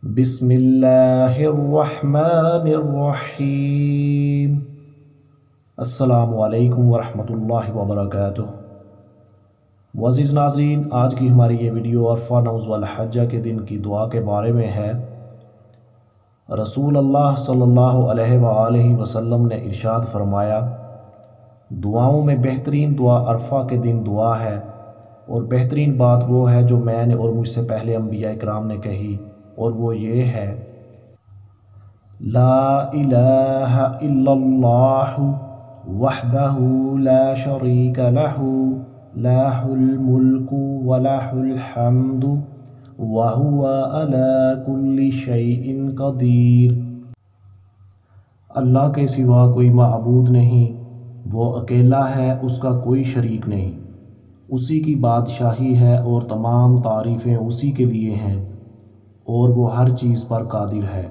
بسم اللہ الرحمن الرحیم۔ السلام علیکم ورحمۃ اللہ وبرکاتہ۔ معزز ناظرین، آج کی ہماری یہ ویڈیو عرفہ نوز الحجہ کے دن کی دعا کے بارے میں ہے۔ رسول اللہ صلی اللہ علیہ وآلہ وسلم نے ارشاد فرمایا، دعاؤں میں بہترین دعا عرفہ کے دن دعا ہے، اور بہترین بات وہ ہے جو میں نے اور مجھ سے پہلے انبیاء اکرام نے کہی، اور وہ یہ ہے، لا الہ الا اللہ وحدہ لا شریک لہ لہ الملک ولہ الحمد وہو علی کل شیء قدیر۔ اللہ کے سوا کوئی معبود نہیں، وہ اکیلا ہے، اس کا کوئی شریک نہیں، اسی کی بادشاہی ہے اور تمام تعریفیں اسی کے لیے ہیں، اور وہ ہر چیز پر قادر ہے۔